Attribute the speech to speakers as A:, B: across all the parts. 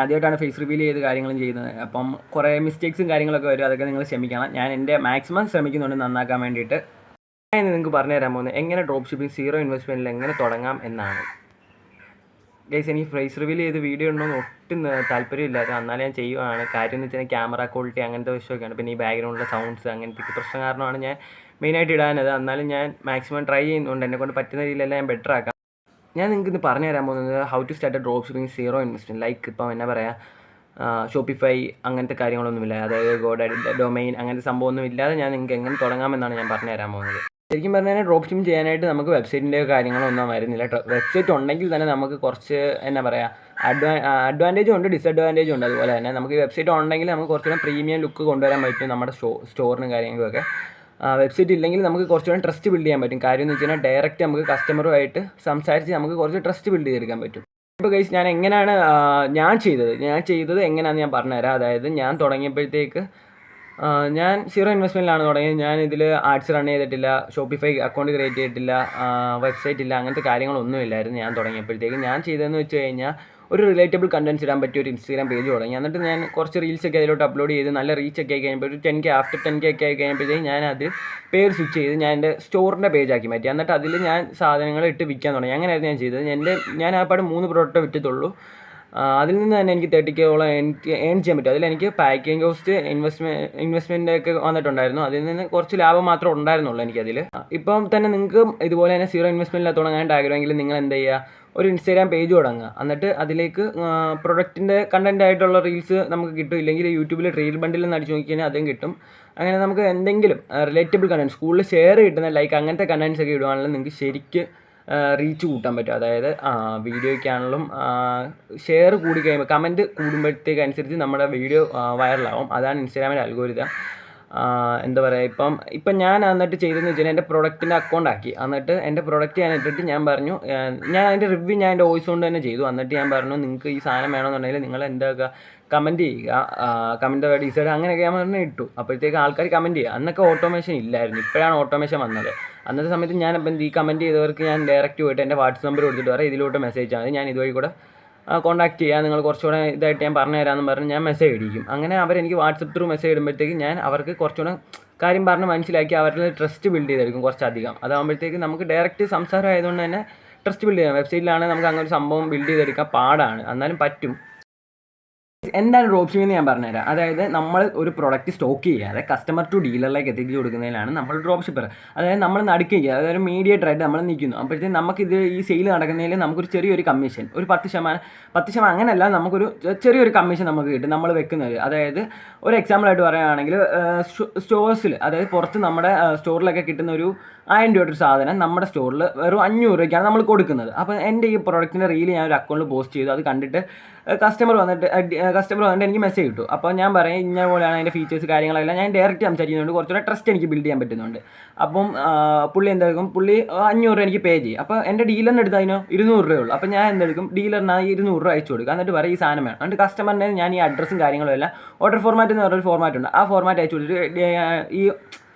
A: ആദ്യമായിട്ടാണ് face reveal ചെയ്ത് കാര്യങ്ങളും ചെയ്യുന്നത്. അപ്പം കുറേ മിസ്റ്റേക്സും കാര്യങ്ങളൊക്കെ വരും. അതൊക്കെ നിങ്ങൾ ക്ഷമിക്കണം. ഞാൻ എൻ്റെ മാക്സിമം ശ്രമിക്കുന്നുണ്ട് നന്നാക്കാൻ വേണ്ടിയിട്ട്. ഞാൻ നിങ്ങൾക്ക് പറഞ്ഞു തരാൻ പോകുന്നത് എങ്ങനെ ഡ്രോപ്പ് ഷിപ്പിംഗ് സീറോ ഇൻവെസ്റ്റ്മെൻറ്റിൽ എങ്ങനെ തുടങ്ങാം എന്നാണ്. ഗൈസ്, എനിക്ക് ഫേസ് റിവീൽ ചെയ്ത് വീഡിയോ ഉണ്ടോയെന്ന് ഒട്ടും താല്പര്യമില്ലാത്ത, എന്നാലും ഞാൻ ചെയ്യുവാണ്. കാര്യം എന്ന് വെച്ചാൽ ക്യാമറ ക്വാളിറ്റി അങ്ങനത്തെ വിഷയമൊക്കെയാണ്. പിന്നെ ഈ ബാക്ക്ഗ്രൗണ്ടിലെ സൗണ്ട്സ് അങ്ങനത്തെ പ്രശ്നം കാരണമാണ് ഞാൻ മെയിനായിട്ട് ഇടാനത്. എന്നാലും ഞാൻ മാക്സിമം ട്രൈ ചെയ്യുന്നുണ്ട്. എന്നെക്കൊണ്ട് പറ്റുന്ന രീതിയിലെല്ലാം ഞാൻ ബെറ്റർ ആക്കാം. ഞാൻ നിങ്ങൾക്ക് ഇന്ന് പറഞ്ഞു തരാൻ പോകുന്നത് how to start a drop shipping zero investment. Like ഇപ്പം എന്നാ പറയുക, ഷോപ്പിഫൈ അങ്ങനത്തെ കാര്യങ്ങളൊന്നുമില്ല, അതായത് ഗോഡാഡി ഡൊമൈൻ അങ്ങനത്തെ സംഭവമൊന്നും ഇല്ലാതെ ഞാൻ നിങ്ങൾക്ക് എങ്ങനെ തുടങ്ങാമെന്നാണ് ഞാൻ പറഞ്ഞു തരാൻ പോകുന്നത്. ശരിക്കും പറഞ്ഞാൽ ഡ്രോപ്പ് ഷിപ്പിംഗ് ചെയ്യാനായിട്ട് നമുക്ക് വെബ്സൈറ്റിൻ്റെ കാര്യങ്ങളൊന്നും വരുന്നില്ല. വെബ്സൈറ്റ് ഉണ്ടെങ്കിൽ തന്നെ നമുക്ക് കുറച്ച് എന്നാ പറയുക അഡ്വാൻറ്റേജും ഉണ്ട് ഡിസഡ്വാൻറ്റേജും ഉണ്ട്. അതുപോലെ തന്നെ നമുക്ക് വെബ്സൈറ്റ് ഉണ്ടെങ്കിൽ നമുക്ക് കുറച്ചുകൂടെ പ്രീമിയം ലുക്ക് കൊണ്ടുവരാൻ പറ്റും നമ്മുടെ സ്റ്റോറിനും കാര്യങ്ങളൊക്കെ. വെബ്സൈറ്റ് ഇല്ലെങ്കിൽ നമുക്ക് കുറച്ചുകൂടെ ട്രസ്റ്റ് ബിൽഡ് ചെയ്യാൻ പറ്റും. കാര്യം എന്ന് വെച്ച് കഴിഞ്ഞാൽ ഡയറക്റ്റ് നമുക്ക് കസ്റ്റമറുമായിട്ട് സംസാരിച്ച് നമുക്ക് കുറച്ച് ട്രസ്റ്റ് ബിൽഡ് ചെയ്തെടുക്കാൻ പറ്റും. ഇപ്പോൾ ഗൈസ്, ഞാൻ എങ്ങനെയാണ് ഞാൻ ചെയ്തത് എങ്ങനെയാണെന്ന് ഞാൻ പറഞ്ഞുതരാം. അതായത് ഞാൻ തുടങ്ങിയപ്പോഴത്തേക്ക് ഞാൻ സീറോ ഇൻവെസ്റ്റ്മെൻറ്റിലാണ് തുടങ്ങിയത്. ഞാൻ ഇതിൽ ആഡ്സ് റൺ ചെയ്തിട്ടില്ല, ഷോപ്പിഫൈ അക്കൗണ്ട് ക്രിയേറ്റ് ചെയ്തിട്ടില്ല, വെബ്സൈറ്റ് ഇല്ല, അങ്ങനത്തെ കാര്യങ്ങളൊന്നും ഇല്ലായിരുന്നു ഞാൻ തുടങ്ങിയപ്പോഴത്തേക്ക്. ഞാൻ ചെയ്തതെന്ന് വെച്ച് കഴിഞ്ഞാൽ ഒരു റിലേറ്റബിൾ കണ്ടൻസ് ഇടാൻ പറ്റിയ ഒരു ഇൻസ്റ്റാഗ്രാം പേജ് തുടങ്ങി. എന്നിട്ട് ഞാൻ കുറച്ച് റീൽസൊക്കെ അതിലോട്ട് അപ്ലോഡ് ചെയ്ത് നല്ല റീച്ചൊക്കെ ആയി കഴിഞ്ഞപ്പോൾ ഒരു 10K ആഫ്റ്റർ 10K ഒക്കെ ആയി കഴിഞ്ഞപ്പോഴത്തേക്ക് ഞാൻ അത് പേര് സ്വിച്ച് ചെയ്ത് ഞാൻ എൻ്റെ സ്റ്റോറിൻ്റെ പേജാക്കി മാറ്റി. എന്നിട്ട് അതിൽ ഞാൻ സാധനങ്ങൾ ഇട്ട് വിൽക്കാൻ തുടങ്ങി. അങ്ങനെയായിരുന്നു ഞാൻ ചെയ്തത്. ഞാൻ ആ പാട് 3 പ്രോഡക്റ്റ് വിറ്റത്തുള്ളൂ. അതിൽ നിന്ന് തന്നെ എനിക്ക് 30Kയോളം എനിക്ക് ഏൺ ചെയ്യാൻ പറ്റും. അതിലെനിക്ക് പാക്കിംഗ് കോസ്റ്റ് ഇൻവെസ്റ്റ്മെൻ്റ് ഒക്കെ വന്നിട്ടുണ്ടായിരുന്നു. അതിൽ നിന്ന് കുറച്ച് ലാഭം മാത്രമേ ഉണ്ടായിരുന്നുള്ളൂ എനിക്കതിൽ. ഇപ്പം തന്നെ നിങ്ങൾക്ക് ഇതുപോലെ തന്നെ സീറോ ഇൻവെസ്റ്റ്മെൻറ്റിൽ തുടങ്ങാനായിട്ട് ആഗ്രഹമെങ്കിൽ നിങ്ങൾ എന്ത് ചെയ്യുക, ഒരു ഇൻസ്റ്റാഗ്രാം പേജ് തുടങ്ങുക. എന്നിട്ട് അതിലേക്ക് പ്രൊഡക്റ്റിൻ്റെ കണ്ടൻ്റ് ആയിട്ടുള്ള റീൽസ് നമുക്ക് കിട്ടും. ഇല്ലെങ്കിൽ യൂട്യൂബിൽ റീൽ ബണ്ടിൽ നിന്ന് അടിച്ച് നോക്കിക്കഴിഞ്ഞാൽ അതും കിട്ടും. അങ്ങനെ നമുക്ക് എന്തെങ്കിലും റിലേറ്റബിൾ കണ്ടൻറ്റ് സ്കൂളിൽ ഷെയർ കിട്ടുന്ന ലൈക്ക് അങ്ങനത്തെ കണ്ടൻറ്റ്സ് ഒക്കെ ഇടുവാണെങ്കിൽ നിങ്ങൾക്ക് ശരിക്ക് റീച്ച് കൂട്ടാൻ പറ്റും. അതായത് വീഡിയോയ്ക്കാണെങ്കിലും ഷെയർ കൂടി കഴിയുമ്പോൾ കമൻറ്റ് കൂടുമ്പോഴത്തേക്ക് അനുസരിച്ച് നമ്മുടെ വീഡിയോ വൈറലാവും. അതാണ് ഇൻസ്റ്റാഗ്രാമിൻ്റെ അൽഗോരിതം. എന്താ പറയുക, ഇപ്പം ഞാൻ എന്നിട്ട് ചെയ്തതെന്ന് വെച്ചാൽ എൻ്റെ പ്രൊഡക്റ്റിൻ്റെ അക്കൗണ്ട് ആക്കി. എന്നിട്ട് എൻ്റെ പ്രൊഡക്റ്റ് ഞാൻ ഇട്ടിട്ട് ഞാൻ പറഞ്ഞു, ഞാൻ അതിൻ്റെ റിവ്യൂ ഞാൻ എൻ്റെ വോയിസ് കൊണ്ട് തന്നെ ചെയ്തു. എന്നിട്ട് ഞാൻ പറഞ്ഞു, നിങ്ങൾക്ക് ഈ സാധനം വേണമെന്നുണ്ടെങ്കിൽ നിങ്ങൾ എന്താക്കുക, കമൻറ്റ് ചെയ്യുക, കമൻറ്റ് ഡിസൈഡ് അങ്ങനെയൊക്കെ ഞാൻ പറഞ്ഞ് ഇട്ടു. അപ്പോഴത്തേക്ക് ആൾക്കാർ കമൻറ്റ് ചെയ്യുക. അന്നൊക്കെ ഓട്ടോമേഷൻ ഇല്ലായിരുന്നു, ഇപ്പോഴാണ് ഓട്ടോമേഷൻ വന്നത്. അന്നത്തെ സമയത്ത് ഞാൻ അപ്പം ഈ കമൻറ്റ് ചെയ്തവർക്ക് ഞാൻ ഡയറക്റ്റ് പോയിട്ട് എൻ്റെ വാട്സപ്പ് നമ്പർ കൊടുത്തിട്ട് പറയാം, ഇതിലോട്ട് മെസ്സേജ് ചെയ്യാം, ഞാൻ ഇതുവഴി കൂടെ കോൺടാക്ട് ചെയ്യുക, നിങ്ങൾ കുറച്ചുകൂടെ ഇതായിട്ട് ഞാൻ പറഞ്ഞു തരാമെന്ന് പറഞ്ഞ് ഞാൻ മെസ്സേജ് അടിക്കും. അങ്ങനെ അവരെനിക്ക് വാട്സപ്പ് ത്രൂ മെസ്സേജ് ഇടുമ്പോഴത്തേക്ക് ഞാൻ അവർക്ക് കുറച്ചുകൂടെ കാര്യം പറഞ്ഞ് മനസ്സിലാക്കി അവരുടെ ട്രസ്റ്റ് ബിൽഡ് ചെയ്തെടുക്കും കുറച്ചധികം. അതാകുമ്പോഴത്തേക്ക് നമുക്ക് ഡയറക്റ്റ് സംസാരം ആയതുകൊണ്ട് തന്നെ ട്രസ്റ്റ് ബിൽഡ് ചെയ്യാം. വെബ്സൈറ്റിലാണെങ്കിൽ നമുക്ക് അങ്ങനെ ഒരു സംഭവം ബിൽഡ് ചെയ്തെടുക്കാൻ പാടാണ്, എന്നാലും പറ്റും. എന്താണ് ഡ്രോപ്പ് ഷിപ്പിംഗ് എന്ന് ഞാൻ പറഞ്ഞുതരാം. അതായത് നമ്മൾ ഒരു പ്രൊഡക്റ്റ് സ്റ്റോക്ക് ചെയ്യാതെ കസ്റ്റമർ ടു ഡീലറിലേക്ക് എത്തിച്ചു കൊടുക്കുന്നതിനാണ് നമ്മൾ ഡ്രോപ്പ് ഷിപ്പർ. അതായത് നമ്മൾ നടുക്കുക, അതായത് മീഡിയേറ്റർ ആയിട്ട് നമ്മൾ നിൽക്കുന്നു. അപ്പോഴത്തേക്കും നമുക്കിത് ഈ സെയിൽ നടക്കുന്നതിൽ നമുക്കൊരു ചെറിയൊരു കമ്മീഷൻ, ഒരു 10% അങ്ങനെയല്ല, നമുക്കൊരു ചെറിയൊരു കമ്മീഷൻ നമുക്ക് കിട്ടും നമ്മൾ വെക്കുന്നത്. അതായത് ഒരു എക്സാമ്പിളായിട്ട് പറയുകയാണെങ്കിൽ സ്റ്റോഴ്സിൽ, അതായത് പുറത്ത് നമ്മുടെ സ്റ്റോറിലൊക്കെ കിട്ടുന്ന ഒരു 1000 രൂപയുടെ ഒരു സാധനം നമ്മുടെ സ്റ്റോറിൽ വെറും 500 രൂപയ്ക്കാണ് നമ്മൾ കൊടുക്കുന്നത്. അപ്പോൾ എൻ്റെ ഈ പ്രൊഡക്റ്റിൻ്റെ റീൽ ഞാൻ ഒരു അക്കൗണ്ടിൽ പോസ്റ്റ് ചെയ്തു. അത് കണ്ടിട്ട് കസ്റ്റമർ വന്നിട്ട് എനിക്ക് മെസ്സേജ് കിട്ടും. അപ്പോൾ ഞാൻ പറയും ഇന്ന പോലെയാണ് അതിൻ്റെ ഫീച്ചേഴ്സ് കാര്യങ്ങളെല്ലാം ഞാൻ ഡയറക്റ്റ് സംസാരിക്കുന്നുണ്ട്. കുറച്ചുകൂടെ ട്രസ്റ്റ് എനിക്ക് ബിൽഡ് ചെയ്യാൻ പറ്റുന്നുണ്ട്. അപ്പം പുള്ളി എന്തെടുക്കും, പുള്ളി 500 രൂപ എനിക്ക് പേ ചെയ്യും. അപ്പോൾ എൻ്റെ ഡീലറിന് എടുത്ത് അതിന് 200 രൂപയുള്ളൂ. അപ്പോൾ ഞാൻ എന്തെടുക്കും, ഡീലറിന് 200 രൂപ അയച്ചു കൊടുക്കുക. എന്നിട്ട് പറയും ഈ സാധനം വേണം. എന്നിട്ട് കസ്റ്റമറിനെ ഞാൻ ഈ അഡ്രസ്സും കാര്യങ്ങളും എല്ലാം ഓർഡർ ഫോർമാറ്റ് എന്ന് പറഞ്ഞൊരു ഫോർമാറ്റ് ഉണ്ട്, ആ ഫോർമാറ്റ് അയച്ചു കൊടുത്തിട്ട് ഈ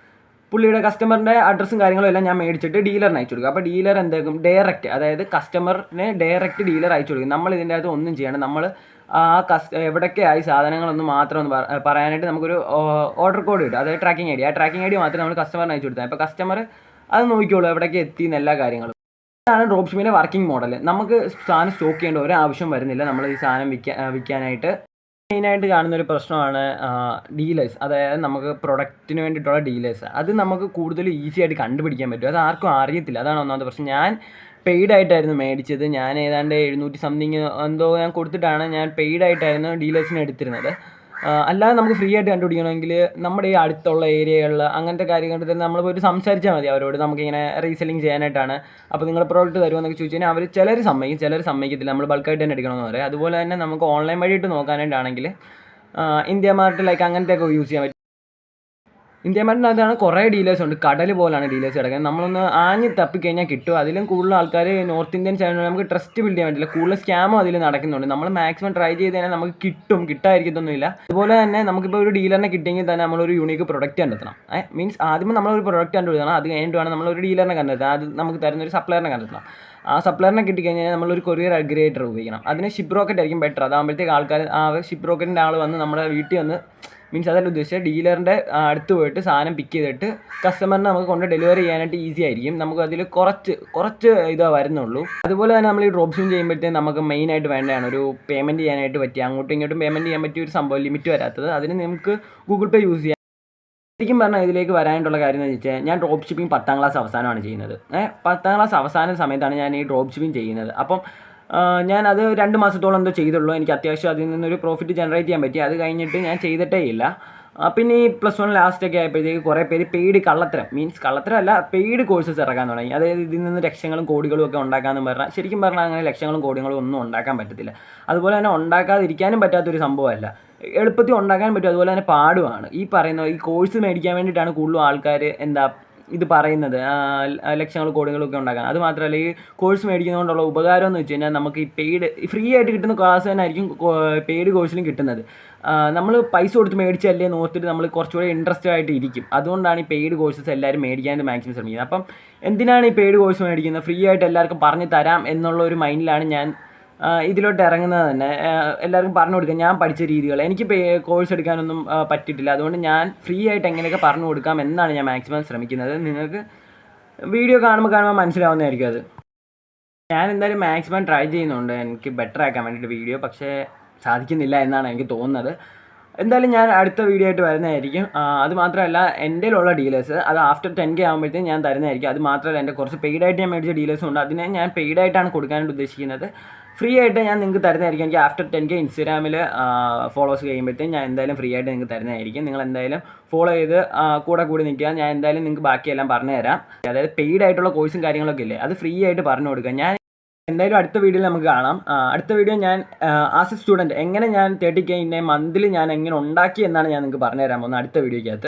A: പുള്ളിയുടെ കസ്റ്റമറിൻ്റെ അഡ്രസ്സും കാര്യങ്ങളും എല്ലാം ഞാൻ മേടിച്ചിട്ട് ഡീലറിന് അയച്ചു കൊടുക്കും. അപ്പോൾ ഡീലർ എന്താക്കും, ഡയറക്റ്റ്, അതായത് കസ്റ്റമറിനെ ഡയറക്റ്റ് ഡീലർ അയച്ചു കൊടുക്കും. നമ്മൾ ഇതിൻ്റെ അകത്ത് ഒന്നും ചെയ്യണം. നമ്മൾ എവിടെയൊക്കെ ആയി സാധനങ്ങളൊന്നും മാത്രം ഒന്ന് പറയാനായിട്ട് നമുക്കൊരു ഓർഡർ കോഡ് കിട്ടും, അതായത് ട്രാക്കിംഗ് ഐ ഡി. ആ ട്രാക്കിംഗ് ഐ ഡി മാത്രമേ നമ്മൾ കസ്റ്റമറിന് അയച്ചു കൊടുത്താൽ അപ്പോൾ കസ്റ്റമർ അത് നോക്കിക്കോളൂ എവിടേക്ക് എത്തി എല്ലാ കാര്യങ്ങളും. ഇതാണ് ഡ്രോപ്പ് ഷിപ്പിങ്ങിൻ്റെ വർക്കിംഗ് മോഡൽ. നമുക്ക് സാധനം സ്റ്റോക്ക് ചെയ്യേണ്ട ഒരു ആവശ്യം വരുന്നില്ല നമ്മൾ ഈ സാധനം വിൽക്കാനായിട്ട്. മെയിനായിട്ട് കാണുന്നൊരു പ്രശ്നമാണ് ഡീലേഴ്സ്, അതായത് നമുക്ക് പ്രൊഡക്റ്റിന് വേണ്ടിയിട്ടുള്ള ഡീലേഴ്സ്. അത് നമുക്ക് കൂടുതൽ ഈസി ആയിട്ട് കണ്ടുപിടിക്കാൻ പറ്റും, അത് ആർക്കും അറിയത്തില്ല. അതാണ് ഒന്നാമത്തെ പ്രശ്നം. ഞാൻ പെയ്ഡായിട്ടായിരുന്നു മേടിച്ചത്. ഞാൻ ഏതാണ്ട് 700 സംതിങ് എന്തോ ഞാൻ കൊടുത്തിട്ടാണ് ഞാൻ പെയ്ഡായിട്ടായിരുന്നു ഡീലേഴ്സിനെ എടുത്തിരുന്നത്. അല്ലാതെ നമുക്ക് ഫ്രീ ആയിട്ട് കണ്ടുപിടിക്കണമെങ്കിൽ നമ്മുടെ ഈ അടുത്തുള്ള ഏരിയകളിൽ അങ്ങനത്തെ കാര്യങ്ങളിൽ തന്നെ നമ്മൾ പോയിട്ട് സംസാരിച്ചാൽ മതി അവരോട്, നമുക്കിങ്ങനെ റീസെല്ലിങ് ചെയ്യാനായിട്ടാണ്. അപ്പോൾ നിങ്ങളുടെ പ്രോഡക്റ്റ് തരുമെന്നൊക്കെ ചോദിച്ചു കഴിഞ്ഞാൽ അവർ ചിലർ സമ്മതിക്കത്തില്ല, നമ്മൾ ബൾക്കായിട്ട് തന്നെ എടുക്കണമെന്ന് പറയും. അതുപോലെ തന്നെ നമുക്ക് ഓൺലൈൻ വഴിയിട്ട് നോക്കാനായിട്ടാണെങ്കിൽ ഇന്ത്യ മാർട്ട് ലൈക്ക് അങ്ങനത്തെയൊക്കെ യൂസ് ചെയ്യാൻ പറ്റും. ഇന്ത്യ മാർട്ടിനകത്താണ് കുറേ ഡീലേഴ്സ് ഉണ്ട്, കടൽ പോലാണ് ഡീലേഴ്സ് കിടക്കുന്നത്. നമ്മളൊന്ന് ആഞ്ഞ് തപ്പിക്കഴിഞ്ഞാൽ കിട്ടും. അതിലും കൂടുതൽ ആൾക്കാർ നോർത്ത് ഇന്ത്യൻ സൈഡിൽ നമുക്ക് ട്രസ്റ്റ് ബിൽഡ് ചെയ്യാൻ പറ്റില്ല, കൂടുതൽ സ്കാമും അതിൽ നടക്കുന്നുണ്ട്. നമ്മൾ മാക്സിമം ട്രൈ ചെയ്ത് കഴിഞ്ഞാൽ നമുക്ക് കിട്ടാതിരിക്കത്തൊന്നുമില്ല. അതുപോലെ തന്നെ നമുക്കിപ്പോൾ ഒരു ഡീലറിനെ കിട്ടിയെങ്കിൽ തന്നെ നമ്മളൊരു യൂണിക്ക് പ്രൊഡക്റ്റ് കണ്ടെത്തണം. മീൻസ് ആദ്യം നമ്മളൊരു പ്രൊഡക്റ്റ് കണ്ടുപിടിക്കണം, അത് കഴിഞ്ഞിട്ട് വേണം നമ്മളൊരു ഡീലറിനെ കണ്ടെത്താം, അത് നമുക്ക് തരുന്നൊരു സപ്ലയറിനെ കണ്ടെത്തണം. ആ സപ്ലറിനെ കിട്ടിക്കഴിഞ്ഞാൽ നമ്മളൊരു കൊറിയർ അഗ്രഗേറ്റർ ഉപയോഗിക്കണം. അതിന് ഷിപ്പ് റോക്കറ്റ് ആയിരിക്കും ബെറ്റർ. അതാകുമ്പോഴത്തേക്ക് ആൾക്കാർ ആ ഷിപ്പ് റോക്കറ്റിൻ്റെ ആൾ വന്ന് നമ്മുടെ വീട്ടിൽ വന്ന്, മീൻസ് അതല്ല ഉദ്ദേശിച്ചത്, ഡീലറിൻ്റെ അടുത്ത് പോയിട്ട് സാധനം പിക്ക് ചെയ്തിട്ട് കസ്റ്റമറിന് നമുക്ക് കൊണ്ട് ഡെലിവറി ചെയ്യാനായിട്ട് ഈസി ആയിരിക്കും. നമുക്ക് അതിൽ കുറച്ച് ഇതേ വരുന്നുള്ളൂ. അതുപോലെ തന്നെ നമ്മൾ ഈ ഡ്രോപ്പ് ഷിപ്പിംഗ് ചെയ്യുമ്പോഴത്തേക്കും നമുക്ക് മെയിനായിട്ട് വേണ്ടതാണ് ഒരു പേയ്മെൻറ്റ് ചെയ്യാനായിട്ട് പറ്റിയ, അങ്ങോട്ടും ഇങ്ങോട്ടും പേയ്മെൻറ്റ് ചെയ്യാൻ പറ്റിയ ഒരു സംഭവം, ലിമിറ്റ് വരാത്തത്. അതിന് നമുക്ക് ഗൂഗിൾ പേ യൂസ് ചെയ്യാം. ശരിക്കും പറഞ്ഞാൽ ഇതിലേക്ക് വരാനായിട്ടുള്ള കാര്യം എന്ന് വെച്ചാൽ, ഞാൻ ഡ്രോപ്പ് ഷിപ്പിംഗ് 10ാം ക്ലാസ് അവസാനമാണ് ചെയ്യുന്നത്. 10ാം ക്ലാസ് അവസാന സമയത്താണ് ഞാൻ ഈ ഡ്രോപ്പ് ഷിപ്പിംഗ് ചെയ്യുന്നത്. അപ്പം ഞാനത് 2 മാസത്തോളം എന്തോ ചെയ്തുള്ളൂ. എനിക്ക് അത്യാവശ്യം അതിൽ നിന്നൊരു പ്രോഫിറ്റ് ജനറേറ്റ് ചെയ്യാൻ പറ്റി. അത് കഴിഞ്ഞിട്ട് ഞാൻ ചെയ്തിട്ടേ ഇല്ല. പിന്നെ ഈ +1 ലാസ്റ്റൊക്കെ ആയപ്പോഴത്തേക്ക് കുറേ പേര് പെയ്ഡ് കള്ളത്തരമല്ല, പെയ്ഡ് കോഴ്സസ് ഇറക്കാൻ തുടങ്ങി. അതായത് ഇതിൽ നിന്ന് ലക്ഷങ്ങളും കോടികളും ഒക്കെ ഉണ്ടാക്കാമെന്ന് പറഞ്ഞാൽ, ശരിക്കും പറഞ്ഞാൽ അങ്ങനെ ലക്ഷങ്ങളും കോടികളും ഒന്നും ഉണ്ടാക്കാൻ പറ്റത്തില്ല. അതുപോലെ തന്നെ ഉണ്ടാക്കാതിരിക്കാനും പറ്റാത്തൊരു സംഭവമല്ല. എളുപ്പത്തിൽ ഉണ്ടാക്കാൻ പറ്റും, അതുപോലെ തന്നെ പാടുമാണ്. ഈ പറയുന്ന ഈ കോഴ്സ് മേടിക്കാൻ വേണ്ടിയിട്ടാണ് കൂടുതലും ആൾക്കാർ ഇത് പറയുന്നത്, ലക്ഷങ്ങളും കോടികളും ഒക്കെ ഉണ്ടാക്കാൻ. അത് മാത്രമല്ല, ഈ കോഴ്സ് മേടിക്കുന്നതുകൊണ്ടുള്ള ഉപകാരം എന്ന് വെച്ച് കഴിഞ്ഞാൽ, നമുക്ക് ഈ ഫ്രീ ആയിട്ട് കിട്ടുന്ന ക്ലാസ് തന്നെ ആയിരിക്കും പെയ്ഡ് കോഴ്സിലും കിട്ടുന്നത്. നമ്മൾ പൈസ കൊടുത്ത് മേടിച്ചല്ലേ നോക്കിയിട്ട് നമ്മൾ കുറച്ചുകൂടി ഇൻട്രസ്റ്റഡ് ആയിട്ട് ഇരിക്കും. അതുകൊണ്ടാണ് ഈ പെയ്ഡ് കോഴ്സസ് എല്ലാവരും മേടിക്കാനായിട്ട് മാക്സിമം ശ്രമിക്കുന്നത്. അപ്പം എന്തിനാണ് ഈ പെയ്ഡ് കോഴ്സ് മേടിക്കുന്നത്? ഫ്രീ ആയിട്ട് എല്ലാവർക്കും പറഞ്ഞു തരാം എന്നുള്ള ഒരു മൈൻഡിലാണ് ഞാൻ ഇതിലോട്ട് ഇറങ്ങുന്നത് തന്നെ. എല്ലാവർക്കും പറഞ്ഞു കൊടുക്കാം ഞാൻ പഠിച്ച രീതികൾ. എനിക്ക് കോഴ്സ് എടുക്കാനൊന്നും പറ്റിയിട്ടില്ല. അതുകൊണ്ട് ഞാൻ ഫ്രീ ആയിട്ട് എങ്ങനെയൊക്കെ പറഞ്ഞു കൊടുക്കാം എന്നാണ് ഞാൻ മാക്സിമം ശ്രമിക്കുന്നത്. നിങ്ങൾക്ക് വീഡിയോ കാണുമ്പോൾ മനസ്സിലാവുന്നതായിരിക്കും അത്. ഞാൻ എന്തായാലും മാക്സിമം ട്രൈ ചെയ്യുന്നുണ്ട് എനിക്ക് ബെറ്റർ ആക്കാൻ വേണ്ടിയിട്ട് വീഡിയോ, പക്ഷേ സാധിക്കുന്നില്ല എന്നാണ് എനിക്ക് തോന്നുന്നത്. എന്തായാലും ഞാൻ അടുത്ത വീഡിയോ ആയിട്ട് വരുന്നതായിരിക്കും. അത് മാത്രമല്ല, എൻ്റെ കയ്യിലുള്ള ഡീലേഴ്സ് അത് ആഫ്റ്റർ 10K ആകുമ്പോഴത്തേക്കും ഞാൻ തരുന്നതായിരിക്കും. അത് മാത്രമല്ല, എൻ്റെ കുറച്ച് പെയ്ഡായിട്ട് ഞാൻ മേടിച്ച ഡീലേഴ്സും ഉണ്ട്. അതിനെ ഞാൻ പെയ്ഡായിട്ടാണ് കൊടുക്കാനായിട്ട് ഉദ്ദേശിക്കുന്നത്. ഫ്രീ ആയിട്ട് ഞാൻ നിങ്ങൾക്ക് തരുന്നതായിരിക്കും. എനിക്ക് ആഫ്റ്റർ 10K ഇൻസ്റ്റാഗ്രാമിൽ ഫോളോവേഴ്സ് കഴിയുമ്പോഴത്തേക്കും ഞാൻ എന്തായാലും ഫ്രീ ആയിട്ട് നിങ്ങൾക്ക് തരുന്നതായിരിക്കും. നിങ്ങൾ എന്തായാലും ഫോളോ ചെയ്ത് കൂടി നിൽക്കുക. ഞാൻ എന്തായാലും നിങ്ങൾക്ക് ബാക്കിയെല്ലാം പറഞ്ഞു തരാം. അതായത് പെയ്ഡായിട്ടുള്ള കോഴ്സും കാര്യങ്ങളൊക്കെ ഇല്ലേ, അത് ഫ്രീ ആയിട്ട് പറഞ്ഞു കൊടുക്കുക. ഞാൻ എന്തായാലും അടുത്ത വീഡിയോയിൽ നമുക്ക് കാണാം. അടുത്ത വീഡിയോ ഞാൻ ആസ് എ സ്റ്റുഡൻറ്റ് എങ്ങനെ ഞാൻ 30K മന്തിൽ ഞാൻ എങ്ങനെ ഉണ്ടാക്കി എന്നാണ് ഞാൻ നിങ്ങൾക്ക് പറഞ്ഞു തരാൻ പോകുന്നത് അടുത്ത വീഡിയോയ്ക്കകത്ത്.